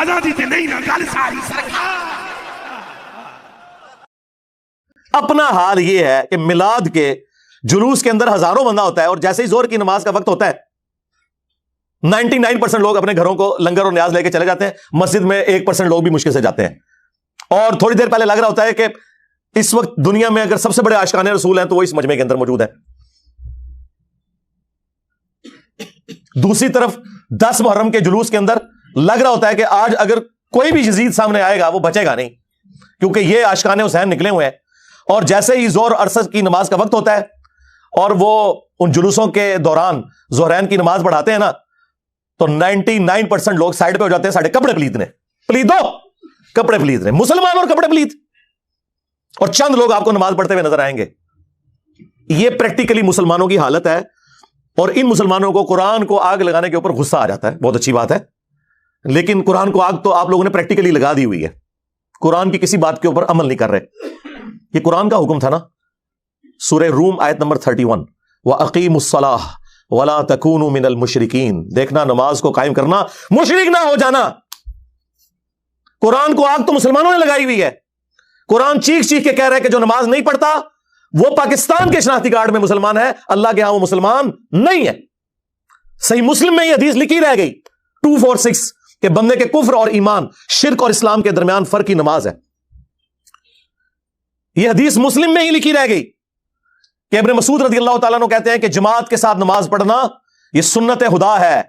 آزادی تے نہیں نہ گل ساری سرکار. اپنا حال یہ ہے کہ میلاد کے جلوس کے اندر ہزاروں بندہ ہوتا ہے اور جیسے ہی زہر کی نماز کا وقت ہوتا ہے 99% لوگ اپنے گھروں کو لنگر اور نیاز لے کے چلے جاتے ہیں. مسجد میں 1% لوگ بھی مشکل سے جاتے ہیں. اور تھوڑی دیر پہلے لگ رہا ہوتا ہے کہ اس وقت دنیا میں اگر سب سے بڑے عاشقان رسول ہیں تو وہ اس مجمع کے اندر موجود ہیں. دوسری طرف 10 محرم کے جلوس کے اندر لگ رہا ہوتا ہے کہ آج اگر کوئی بھی یزید سامنے آئے گا وہ بچے گا نہیں, کیونکہ یہ عاشقان حسین نکلے ہوئے ہیں. اور جیسے ہی ظہر اور عصر کی نماز کا وقت ہوتا ہے اور وہ ان جلوسوں کے دوران ظہرین کی نماز پڑھاتے ہیں نا, تو 99% لوگ سائڈ پہ ہو جاتے ہیں. ساڑھے کپڑے پلیت نے, پلیت دو کپڑے پلیت نے, مسلمان اور کپڑے پلیت, اور چند لوگ آپ کو نماز پڑھتے ہوئے نظر آئیں گے. یہ پریکٹیکلی مسلمانوں کی حالت ہے. اور ان مسلمانوں کو قرآن کو آگ لگانے کے اوپر غصہ آ جاتا ہے. بہت اچھی بات ہے, لیکن قرآن کو آگ تو آپ لوگوں نے پریکٹیکلی لگا دی ہوئی ہے. قرآن کی کسی بات کے اوپر عمل نہیں کر رہے. یہ قرآن کا حکم تھا نا, سورہ روم آیت نمبر 31, وَأَقِيمُوا الصَّلَاةَ وَلَا تَكُونُوا مِنَ الْمُشْرِكِينَ. دیکھنا نماز کو قائم کرنا, مشرک نہ ہو جانا. قرآن کو آگ تو مسلمانوں نے لگائی ہوئی ہے. قرآن چیخ چیخ کے کہہ رہا ہے کہ جو نماز نہیں پڑھتا وہ پاکستان کے شناختی کارڈ میں مسلمان ہے, اللہ کے ہاں وہ مسلمان نہیں ہے. صحیح مسلم میں یہ حدیث لکھی رہ گئی 246 کہ بندے کے کفر اور ایمان, شرک اور اسلام کے درمیان فرق کی نماز ہے. یہ حدیث مسلم میں ہی لکھی رہ گئی کہ ابن مسعود رضی اللہ تعالیٰ عنہ کہتے ہیں کہ جماعت کے ساتھ نماز پڑھنا یہ سنت خدا ہے,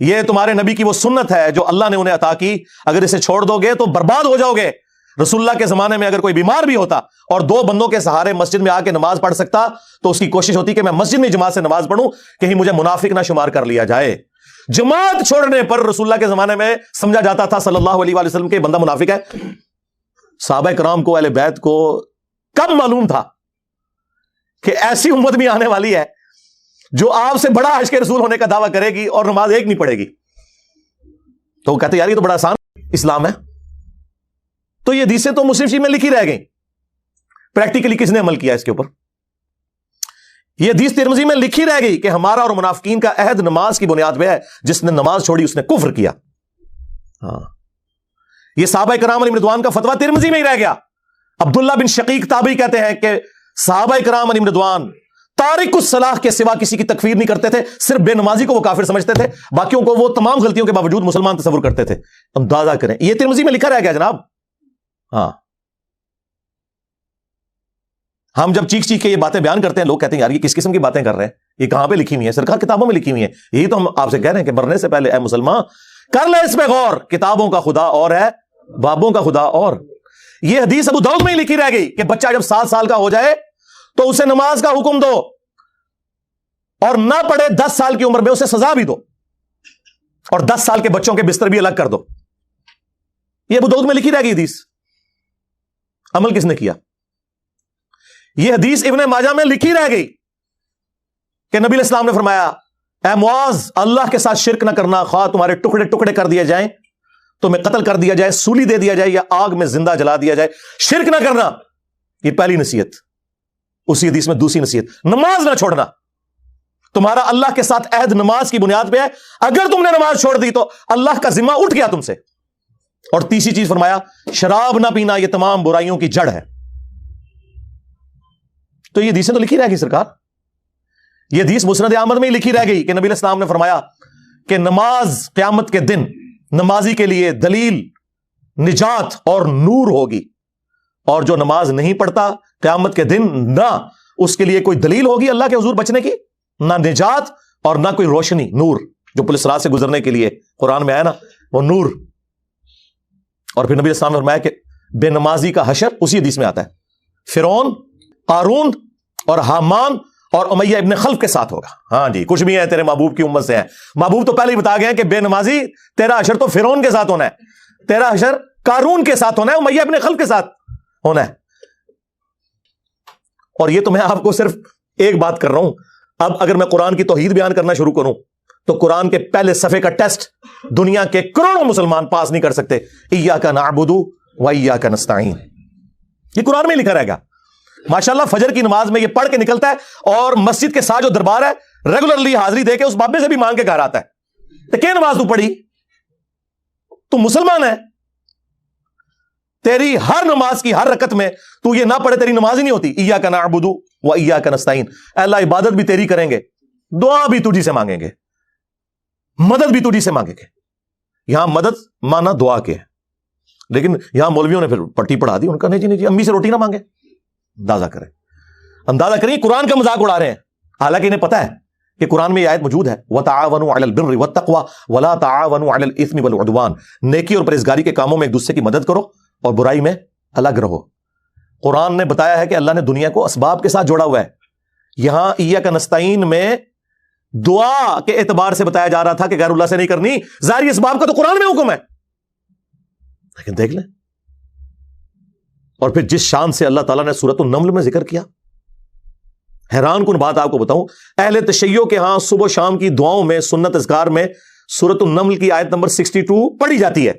یہ تمہارے نبی کی وہ سنت ہے جو اللہ نے انہیں عطا کی. اگر اسے چھوڑ دو گے تو برباد ہو جاؤ گے. رسول اللہ کے زمانے میں اگر کوئی بیمار بھی ہوتا اور 2 بندوں کے سہارے مسجد میں آ کے نماز پڑھ سکتا تو اس کی کوشش ہوتی کہ میں مسجد میں جماعت سے نماز پڑھوں, کہیں مجھے منافق نہ شمار کر لیا جائے. جماعت چھوڑنے پر رسول اللہ کے زمانے میں سمجھا جاتا تھا صلی اللہ علیہ وآلہ وسلم کہ بندہ منافق ہے. صحابہ کرام کو, اہل بیت کو کب معلوم تھا کہ ایسی امت بھی آنے والی ہے جو آپ سے بڑا عاشق رسول ہونے کا دعویٰ کرے گی اور نماز ایک نہیں پڑھے گی؟ تو وہ کہتے یار یہ تو بڑا آسان اسلام ہے. تو یہ حدیثیں تو مسلم شریف میں لکھی رہ گئیں. پریکٹیکلی کس نے عمل کیا اس کے اوپر؟ یہ حدیث ترمذی میں لکھی رہ گئی کہ ہمارا اور منافقین کا عہد نماز کی بنیاد پہ ہے, جس نے نماز چھوڑی اس نے کفر کیا. ہاں, یہ صحابہ کرام علیہم رضوان کا فتویٰ ترمذی میں ہی رہ گیا. عبداللہ بن شقیق تابعی کہتے ہیں کہ صحابہ کرام علیہم رضوان تارک الصلاح کے سوا کسی کی تکفیر نہیں کرتے تھے. صرف بے نمازی کو وہ کافر سمجھتے تھے, باقیوں کو وہ تمام غلطیوں کے باوجود مسلمان تصور کرتے تھے. اندازہ کریں, یہ ترمذی میں لکھا رہ گیا جناب. ہاں, ہم جب چیخ چیخ کے یہ باتیں بیان کرتے ہیں لوگ کہتے ہیں یار یہ کس قسم کی باتیں کر رہے ہیں, یہ کہاں پہ لکھی ہوئی ہیں؟ سرکار کتابوں میں لکھی ہوئی ہیں. یہی تو ہم آپ سے کہہ رہے ہیں کہ مرنے سے پہلے اے مسلمان کر لے اس پہ غور, کتابوں کا خدا اور ہے, بابوں کا خدا اور. یہ حدیث ابو داؤد میں ہی لکھی رہ گئی کہ بچہ جب 7 سال کا ہو جائے تو اسے نماز کا حکم دو, اور نہ پڑھے 10 سال کی عمر میں اسے سزا بھی دو, اور 10 سال کے بچوں کے بستر بھی الگ کر دو. یہ ابو داؤد میں لکھی رہ گئی حدیث. عمل کس نے کیا؟ یہ حدیث ابن ماجہ میں لکھی رہ گئی کہ نبی علیہ السلام نے فرمایا اے معاذ اللہ کے ساتھ شرک نہ کرنا, خواہ تمہارے ٹکڑے ٹکڑے کر دیے جائیں, تمہیں قتل کر دیا جائے, سولی دے دیا جائے, یا آگ میں زندہ جلا دیا جائے, شرک نہ کرنا. یہ پہلی نصیحت. اسی حدیث میں دوسری نصیحت, نماز نہ چھوڑنا. تمہارا اللہ کے ساتھ عہد نماز کی بنیاد پہ ہے, اگر تم نے نماز چھوڑ دی تو اللہ کا ذمہ اٹھ گیا تم سے. اور تیسری چیز فرمایا شراب نہ پینا, یہ تمام برائیوں کی جڑ ہے. تو یہ حدیثیں تو لکھی رہ گئی سرکار. یہ حدیث مسند احمد میں ہی لکھی رہ گئی کہ نبی علیہ السلام نے فرمایا کہ نماز قیامت کے دن نمازی کے لیے دلیل, نجات اور نور ہوگی, اور جو نماز نہیں پڑھتا قیامت کے دن نہ اس کے لیے کوئی دلیل ہوگی اللہ کے حضور بچنے کی, نہ نجات اور نہ کوئی روشنی, نور جو پولیس رات سے گزرنے کے لیے قرآن میں آیا نا وہ نور. اور پھر نبی علیہ السلام نے فرمایا کہ بے نمازی کا حشر اسی حدیث میں آتا ہے, فرعون, قارون اور حامان اور امیہ ابن خلف کے ساتھ ہوگا. ہاں جی, کچھ بھی ہے تیرے محبوب کی امت سے ہے. محبوب تو پہلے ہی بتا گئے ہیں کہ بے نمازی تیرا حشر تو فرعون کے ساتھ ہونا ہے, تیرا حشر قارون کے ساتھ ہونا ہے, امیہ ابن خلف کے ساتھ ہونا ہے. اور یہ تو میں آپ کو صرف ایک بات کر رہا ہوں. اب اگر میں قرآن کی توحید بیان کرنا شروع کروں تو قرآن کے پہلے صفحے کا ٹیسٹ دنیا کے کروڑوں مسلمان پاس نہیں کر سکتے. ایاک نعبد و ایاک نستعین, یہ قرآن میں لکھا رہے گا. ماشاءاللہ فجر کی نماز میں یہ پڑھ کے نکلتا ہے, اور مسجد کے ساتھ جو دربار ہے ریگولرلی حاضری دے کے اس بابے سے بھی مانگ کے گھر آتا ہے کہ نماز تو پڑھی, تو مسلمان ہے. تیری ہر نماز کی ہر رکعت میں تو یہ نہ پڑھے تیری نماز ہی نہیں ہوتی. ایاک نعبد و ایاک نستعین. اے اللہ عبادت بھی تیری کریں گے, دعا بھی تجھی سے مانگیں گے, مدد بھی تجھی سے مانگیں گے. یہاں مدد مانا دعا کے ہے, لیکن یہاں مولویوں نے پھر پٹی پڑھا دی. ان کا نہیں جی امی سے روٹی نہ مانگے. اندازہ کریں قرآن کا مذاق اڑا رہے ہیں, حالانکہ انہیں پتا ہے کہ قرآن میں یہ آیت موجود ہے وَتَعَاوَنُوا عَلَى الْبِرِّ وَالتَّقْوَى وَلَا تَعَاوَنُوا عَلَى الْإِثْمِ وَالْعُدْوَانِ. نیکی اور پرہیزگاری کے کاموں میں ایک دوسرے کی مدد کرو اور برائی میں الگ رہو. قرآن نے بتایا ہے کہ اللہ نے دنیا کو اسباب کے ساتھ جوڑا ہوا ہے. یہاں ایاک نستعین میں دعا کے اعتبار سے بتایا جا رہا تھا کہ غیر اللہ سے نہیں کرنی. ظاہری اسباب کا تو قرآن میں حکم ہے, لیکن دیکھ لیں. اور پھر جس شان سے اللہ تعالیٰ نے سورۃ النمل میں ذکر کیا, حیران کن بات آپ کو بتاؤں, اہل تشیع کے ہاں صبح و شام کی دعاؤں میں سنت اذکار میں سورۃ النمل کی آیت نمبر 62 پڑھی جاتی ہے.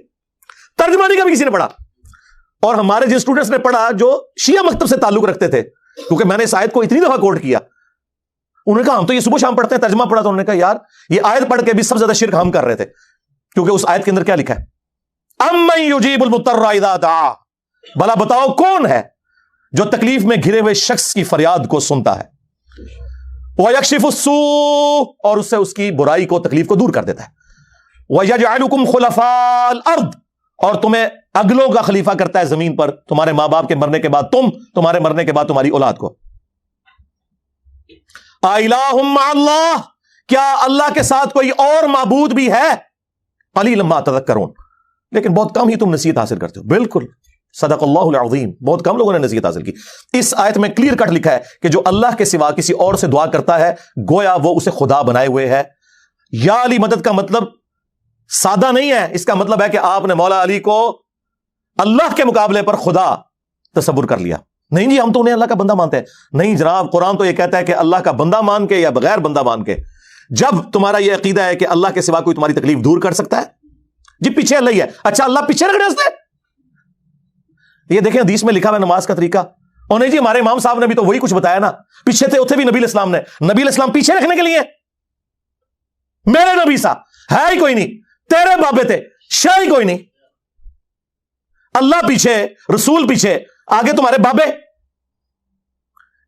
ترجمہ نہیں کبھی کسی نے پڑھا, اور ہمارے جن اسٹوڈنٹس نے پڑھا جو شیعہ مکتب سے تعلق رکھتے تھے, کیونکہ میں نے اس آیت کو اتنی دفعہ کوٹ کیا, انہوں نے کہا ہم تو یہ صبح شام پڑھتے ہیں, ترجمہ پڑھا تو انہوں نے کہا یار یہ آیت پڑھ کے بھی سب سے زیادہ شرک ہم کر رہے تھے, کیونکہ اس آیت کے اندر کیا لکھا ہے اَمَّن يُجِيبُ الْمُضْطَرَّ اِذَا دَعَاهُ. بھلا بتاؤ کون ہے جو تکلیف میں گھرے ہوئے شخص کی فریاد کو سنتا ہے, وَيَكْشِفُ السُّوءَ, اور اس سے اس کی برائی کو تکلیف کو دور کر دیتا ہے, وَيَجْعَلُكُمْ خُلَفَاءَ الْأَرْضِ, اور تمہیں اگلوں کا خلیفہ کرتا ہے زمین پر, تمہارے ماں باپ کے مرنے کے بعد تم, تمہارے مرنے کے بعد تمہاری اولاد کو. اَإِلَٰهٌ مَّعَ اللَّهِ, کیا اللہ کے ساتھ کوئی اور معبود بھی ہے؟ قَلِيلًا مَّا تَذَكَّرُونَ, لیکن بہت کم ہی تم نصیحت حاصل کرتے ہو. بالکل صدق اللہ العظیم, بہت کم لوگوں نے نصیحت حاصل کی. اس آیت میں کلیئر کٹ لکھا ہے کہ جو اللہ کے سوا کسی اور سے دعا کرتا ہے گویا وہ اسے خدا بنائے ہوئے ہے. یا علی مدد کا مطلب سادہ نہیں ہے, اس کا مطلب ہے کہ آپ نے مولا علی کو اللہ کے مقابلے پر خدا تصور کر لیا. نہیں جی ہم تو انہیں اللہ کا بندہ مانتے ہیں. نہیں جناب, قرآن تو یہ کہتا ہے کہ اللہ کا بندہ مان کے یا بغیر بندہ مان کے. جب تمہارا یہ عقیدہ ہے کہ اللہ کے سوا کوئی تمہاری تکلیف دور کر سکتا ہے, جی پیچھے اللہ ہی ہے, اچھا اللہ پیچھے رکھنے سے, یہ دیکھیں حدیث میں لکھا ہوا نماز کا طریقہ. اور نہیں جی ہمارے امام صاحب نے بھی تو وہی کچھ بتایا نا, پیچھے تھے اتنے بھی نبی علیہ السلام نے, نبی علیہ السلام پیچھے رکھنے کے لیے. میرے نبی سا ہے ہی کوئی نہیں, تیرے بابے تھے شاہ ہی کوئی نہیں, اللہ پیچھے, رسول پیچھے, آگے تمہارے بابے.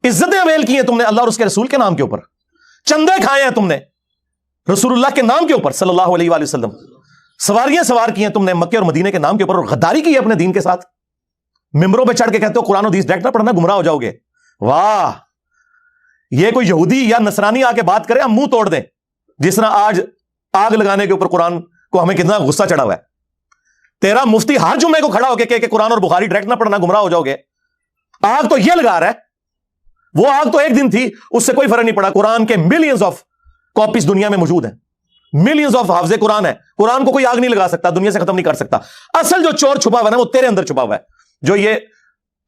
عزتیں اویل کی ہیں تم نے اللہ اور اس کے رسول کے نام کے اوپر, چندے کھائے ہیں تم نے رسول اللہ کے نام کے اوپر صلی اللہ علیہ وآلہ وسلم, سواریاں سوار کی ہیں تم نے مکے اور مدینے کے نام کے اوپر, اور غداری کی ہے اپنے دین کے ساتھ. ممبروں پہ چڑھ کے کہتے ہو قرآن و حدیث ڈائریکٹ نہ پڑھنا گمراہ ہو جاؤ گے. واہ, یہ کوئی یہودی یا نصرانی آ کے بات کرے ہم منہ توڑ دیں, جس طرح آج آگ لگانے کے اوپر قرآن کو ہمیں کتنا غصہ چڑھا ہوا ہے. تیرا مفتی ہر جمعے کو کھڑا ہو کے کہ قرآن اور بخاری ڈائریکٹ نہ پڑھنا گمراہ ہو جاؤ گے. آگ تو یہ لگا رہا ہے, وہ آگ تو ایک دن تھی, اس سے کوئی فرق نہیں پڑا. قرآن کے ملینز آف کاپیز دنیا میں موجود ہیں, ملینز آف حافظ قرآن ہے. قرآن کو کوئی آگ نہیں لگا سکتا, دنیا سے ختم نہیں کر سکتا. اصل جو چور چھپا ہوا ہے نا وہ تیرے اندر چھپا ہوا ہے, جو یہ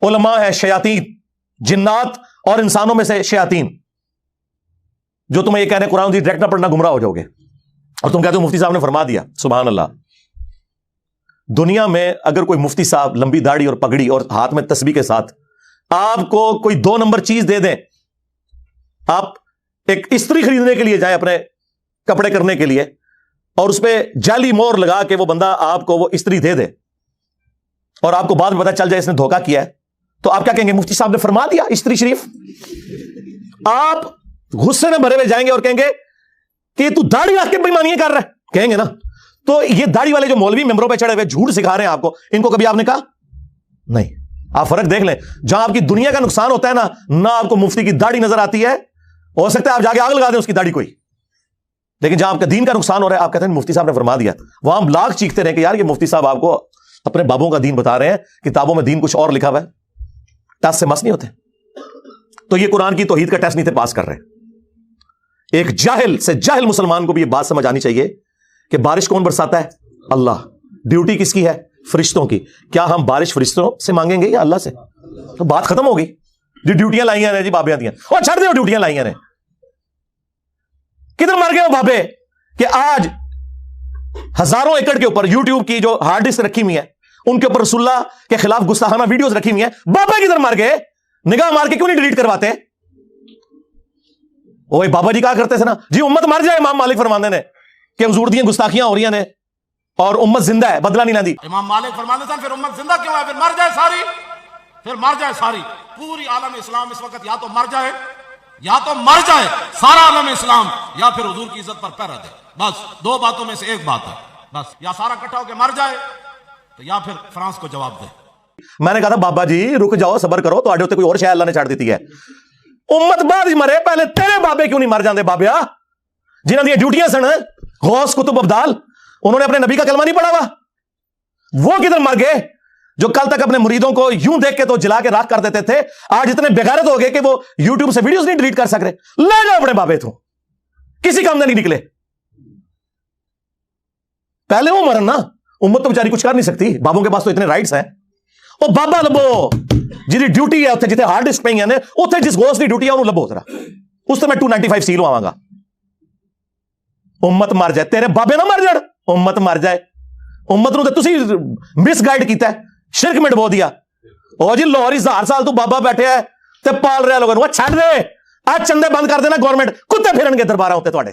علماء ہے شیاطین, جنات اور انسانوں میں سے شیاطین, جو تمہیں یہ کہہ رہے ہیں قرآن ڈائریکٹ نہ پڑھنا گمراہ ہو جاؤ گے, اور تم کہتے ہو مفتی صاحب نے فرما دیا. سبحان اللہ. دنیا میں اگر کوئی مفتی صاحب لمبی داڑھی اور پگڑی اور ہاتھ میں تسبیح کے ساتھ آپ کو کوئی 2 نمبر چیز دے دیں, آپ ایک استری خریدنے کے لیے جائیں اپنے کپڑے کرنے کے لیے, اور اس پہ جعلی مور لگا کے وہ بندہ آپ کو وہ استری دے دے, اور آپ کو بعد میں پتا چل جائے اس نے دھوکہ کیا ہے, تو آپ کیا کہیں گے؟ مفتی صاحب نے فرما دیا استری شریف. آپ غصے میں بھرے ہوئے جائیں گے اور کہیں گے کہ تو داڑھی رکھ کے بےایمانیاں کر رہا ہے, کہیں گے نا. تو یہ داڑھی والے جو مولوی ممبروں پہ چڑھے ہوئے جھوٹ سکھا رہے ہیں آپ کو, ان کو کبھی آپ نے کہا نہیں. آپ فرق دیکھ لیں, جہاں آپ کی دنیا کا نقصان ہوتا ہے نا, نہ آپ کو مفتی کی داڑھی نظر آتی ہے, ہو سکتا ہے آپ جا کے آگ لگا دیں اس کی داڑھی کوئی, لیکن جہاں آپ کا دین کا نقصان ہو رہا ہے آپ کہتے ہیں مفتی صاحب نے فرما دیا. وہاں ہم لاکھ چیختے رہے کہ یار یہ مفتی صاحب آپ کو اپنے بابوں کا دین بتا رہے ہیں, کتابوں میں دین کچھ اور لکھا ہوا ہے, ٹیسٹ سے مس نہیں ہوتے. تو یہ قرآن کی توحید کا ٹیسٹ نہیں تھے پاس کر رہے. ایک جاہل سے جاہل مسلمان کو بھی یہ بات سمجھ آنی چاہیے کہ بارش کون برساتا ہے؟ اللہ. ڈیوٹی کس کی ہے؟ فرشتوں کی. کیا ہم بارش فرشتوں سے مانگیں گے یا اللہ سے؟ تو بات ختم ہوگی. جی ڈیوٹیاں لائیاں نے جی بابیاں دیا, اور چھڑ دے ڈیوٹیاں لائیاں نے. کدھر مر گئے وہ بابے کہ آج ہزاروں ایکڑ کے اوپر یوٹیوب کی جو ہارڈ ڈسک رکھی ہوئی ہے ان کے اوپر رسول اللہ کے خلاف گستاخانہ ویڈیوز رکھی ہوئی ہیں. بابا کدھر مر گئے؟ نگاہ مار کے کیوں نہیں ڈیلیٹ کرواتے؟ اوے بابا جی کہا کرتے تھے نا, جی امت مر جائے, امام مالک فرماندے نے کہ حضور دیاں گستاخیاں ہو رہی ہیں نے, اور امت زندہ ہے, بدلہ نہیں لیندی. امام مالک فرماتے ہیں پھر امت زندہ کیوں ہے, پھر مر جائے ساری, پھر مر جائے ساری. پوری عالم اسلام اس وقت یا تو مر جائے, یا تو مر جائے سارا عالم اسلام, یا پھر حضور کی عزت پر پہرا دے. بس دو باتوں میں سے ایک بات ہے بس, یا سارا اکٹھا ہو کے مر جائے تو یا پھر فرانس کو جواب دے. میں نے کہا تھا بابا جی رک جاؤ, صبر کرو, تو آڈے کوئی اور شے اللہ نے چھاڑ دیتی ہے. امت بعد ہی مرے, پہلے تیرے بابے کیوں نہیں مر جاندے بابیا, جنہاں دی ڈیوٹیاں سن, غوث کتب ابدال, انہوں نے اپنے نبی کا کلمہ نہیں پڑھا ہوا, وہ کدھر مر گئے جو کل تک اپنے مریدوں کو یوں دیکھ کے تو جلا کے راکھ کر دیتے تھے, آج اتنے بغیرت ہو گئے کہ وہ یوٹیوب سے ویڈیوز نہیں ڈیلیٹ کر سک رہے. لے جاؤ اپنے بابے تو, کسی کام میں نہیں نکلے. پہلے وہ مرن نا, امت تو بیچاری کچھ کر نہیں سکتی, بابوں کے پاس تو اتنے رائٹس ہیں. وہ بابا لبو جی ڈیوٹی ہے اتنے, جتنے ہارڈ ڈسک پہ ہیں اتنے جس گوشت کی ڈیوٹی ہے انہوں لبو, ذرا اس سے میں 295 سیل آواں گا. امت مر جائے, تیرے بابے نہ مر جائے, امت مر جائے. امت نو تے تسی مس گائیڈ کیتا ہے, شرک میں ڈبو دیا. او جی لاہوری 1000 سال تو بابا بیٹھے ہے تے پال رہا لوگوں, وہ چھڈ دے, آج چندے بند کر دینا گورنمنٹ, کتے پھرن گے دربارہ ہوتے تواڈے,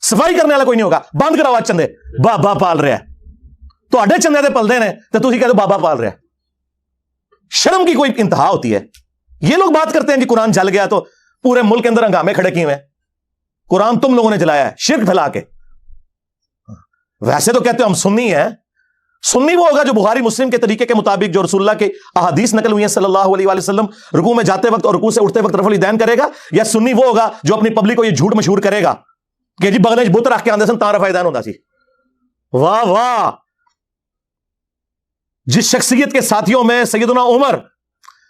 صفائی کرنے والا کوئی نہیں ہوگا, بند کراؤ آج چندے. بابا پال رہا ہے, تواڈے چندے تے پلدے نے تے تسی کہتے بابا پال رہا ہے. شرم کی کوئی انتہا ہوتی ہے. یہ لوگ بات کرتے ہیں کہ قرآن جل گیا تو پورے ملک کے اندر ہنگامے کھڑے کیے ہوئے ہیں. قرآن تم لوگوں نے جلایا ہے شرک پھیلا کے. ویسے تو کہتے ہو ہم سنی ہیں, سنی وہ ہوگا جو بخاری مسلم کے طریقے کے مطابق جو رسول اللہ کے احادیث نقل ہوئی ہیں صلی اللہ علیہ وآلہ وسلم, رکوع میں جاتے وقت اور رکوع سے اٹھتے وقت رفع الیدین کرے گا. یا سنی وہ ہوگا جو اپنی پبلک کو یہ جھوٹ مشہور کرے گا کہ جی بغل بت رکھ کے آندے سن تاں رفع الیدین ہوندا سی. واہ واہ, جس شخصیت کے ساتھیوں میں سیدنا عمر,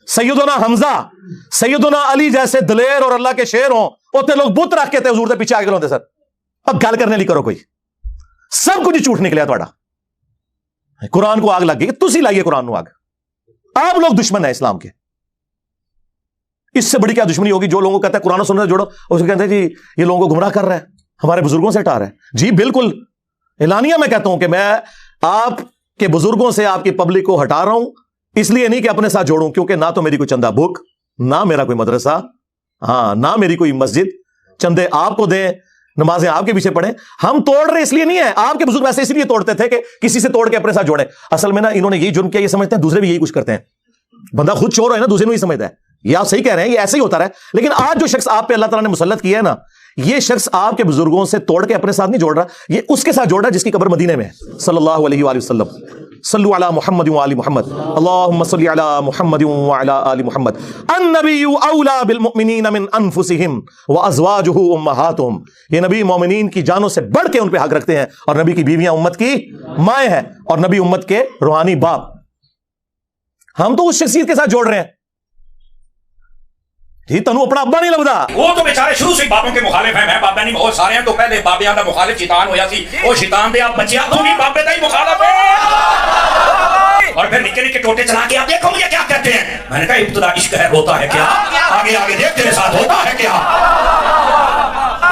سیدنا حمزہ, سیدنا علی جیسے دلیر اور اللہ کے شیر ہوں, اوتے لوگ بت رکھ کے تے حضور دے پیچھے آ کے لوندے سر. اب گل کرنے لی کرو کوئی, سب کچھ جھوٹ نکلیا تہاڈا. قرآن کو آگ لگ گئی, تسی لائیے قرآن نو آگ. آپ لوگ دشمن ہیں اسلام کے. اس سے بڑی کیا دشمنی ہوگی جو لوگوں کو کہتا ہے قرآن و سنت جوڑو, اس کو کہتے ہیں جی یہ لوگوں کو گمراہ کر رہا ہے, ہمارے بزرگوں سے ہٹا رہا ہے. جی بالکل اعلانیہ میں کہتا ہوں کہ میں آپ کے بزرگوں سے آپ کی پبلک کو ہٹا رہا ہوں, اس لیے نہیں کہ اپنے ساتھ جوڑوں, کیونکہ نہ تو میری کوئی چندہ بک, نہ میرا کوئی مدرسہ, ہاں نہ میری کوئی مسجد. چندے آپ کو دیں, نمازیں آپ کے پیچھے پڑھیں. ہم توڑ رہے اس لیے نہیں ہے, آپ کے بزرگ ویسے اس لیے توڑتے تھے کہ کسی سے توڑ کے اپنے ساتھ جوڑیں. اصل میں نا انہوں نے یہی جرم کیا, یہ سمجھتے ہیں دوسرے بھی یہی کچھ کرتے ہیں. بندہ خود چور ہے نا, دوسرے کو ہی سمجھتا ہے. یہ آپ صحیح کہہ رہے ہیں, یہ ایسے ہی ہوتا رہا. لیکن آج جو شخص آپ پہ اللہ تعالیٰ نے مسلط کیا ہے نا, یہ شخص آپ کے بزرگوں سے توڑ کے اپنے ساتھ نہیں جوڑ رہا, یہ اس کے ساتھ جوڑ رہا ہے جس کی قبر مدینے میں ہے. صلی اللہ علیہ وآلہ وسلم. صلو علی محمد وآل محمد, اللہم صلی علی محمد وعلی آل محمد. النبی اولا بالمؤمنین من انفسہم وازواجہ امہاتہم. یہ نبی مومنین کی جانوں سے بڑھ کے ان پہ حق رکھتے ہیں, اور نبی کی بیویاں امت کی مائیں ہیں, اور نبی امت کے روحانی باپ. ہم تو اس شخصیت کے ساتھ جوڑ رہے ہیں. جی تنو اپنا ابا نہیں لبدا, وہ تو بیچارے شروع سے بابوں کے مخالف ہیں. میں بابا نہیں, بہت سارے ہیں. تو پہلے بابیاں دا مخالف شیطان ہویا سی, وہ شیطان دے آپ بچیاں تو بھی بابے دا ہی مخالف ہے. اور پھر نکے نکے ٹوٹے چلا کے آپ دیکھو مجھے کیا کہتے ہیں. میں نے کہا ابتدا عشق ہے, ہوتا ہے کیا, آگے آگے دیکھ تیرے ساتھ ہوتا ہے کیا.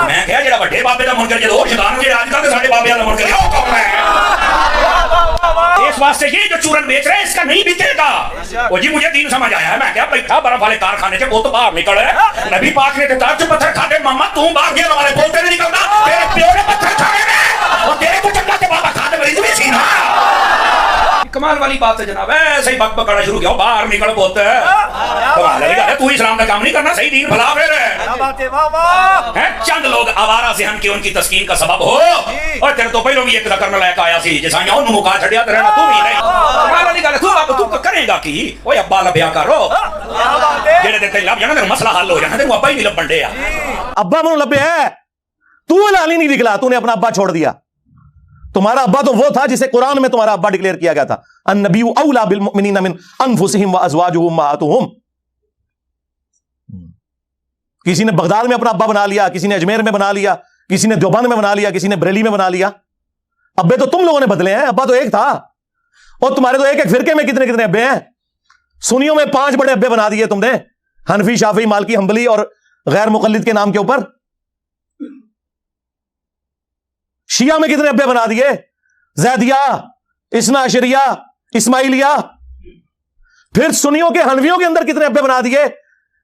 میں کہا جڑا بڑے بابے دا منکر جے وہ شیطان جڑا آج کل کے ساڈے بابیاں دا منکر ہے, وہ کون ہے. اس واسطے یہ جو چورن بیچ رہے ہیں اس کا نہیں بکے گا. وہ جی مجھے دین سمجھ آیا ہے. میں کہا بیٹھا برف والے کارخانے سے, وہ تو باہر نکل ہے. نبی پاک نے کہا جو پتھر کھاتے محمد تو باہر گیا ہمارے بولتے نہیں نکلتا, تیرے پیو نے پتھر کھائے ہیں اور تیرے کو چنگا کے بابا کھاتے مریض بھی سینا. کمال والی بات ہے جناب, ایسے ہی بک بکڑا شروع کیا, باہر نکل بولتے ہیں. کمال والی بات ہے, تو اسلام کا کام نہیں کرنا, صحیح دین بھلا پھر ہے. چند لوگ آوارہ ذہن کی ان کی تسکین کا سبب ہو, اور تیرے تو پہلو بھی ایک کرنے لائق آیا سی جیسا یہاں انہوں مکا چھڑیا تو رہنا تو بھی نہیں. کمال والی گل ہے, تو کرے گا کی اوے ابا لبیا کرو, جڑے دے تے لب جانا تے مسئلہ حل ہو جانا. تے ابا ہی نہیں لبن ڈیا, ابا منو لبے ہے, تو لالی نہیں نکلا, تو نے اپنا ابا چھوڑ دیا. تمہارا ابا تو وہ تھا جسے قرآن میں تمہارا ابا ڈکلیئر کیا گیا تھا, النبی اولا بالمؤمنین من انفسہم وازواجہ امہاتہم. کسی نے بغداد میں اپنا ابا بنا لیا, کسی نے اجمیر میں بنا لیا, کسی نے دیوبند میں بنا لیا, کسی نے بریلی میں بنا لیا. ابے تو تم لوگوں نے بدلے ہیں, ابا تو ایک تھا. اور تمہارے تو ایک ایک فرقے میں کتنے کتنے ابے ہیں. سنیوں میں 5 بڑے ابے بنا دیے تم نے, حنفی, شافعی, مالکی, حنبلی اور غیر مقلد کے نام کے اوپر. شیعہ میں کتنے ابے بنا دیے, زیدیہ, اثنا عشریہ, اسماعیلیہ. پھر سنیوں کے حنفیوں کے اندر کتنے ابے بنا دیے,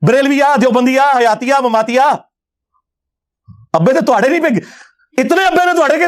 بریلویہ, دیوبندیہ, حیاتیہ, مماتیہ. ابے تو تھوڑے نہیں پہ اتنے ابے نے تھوڑے کے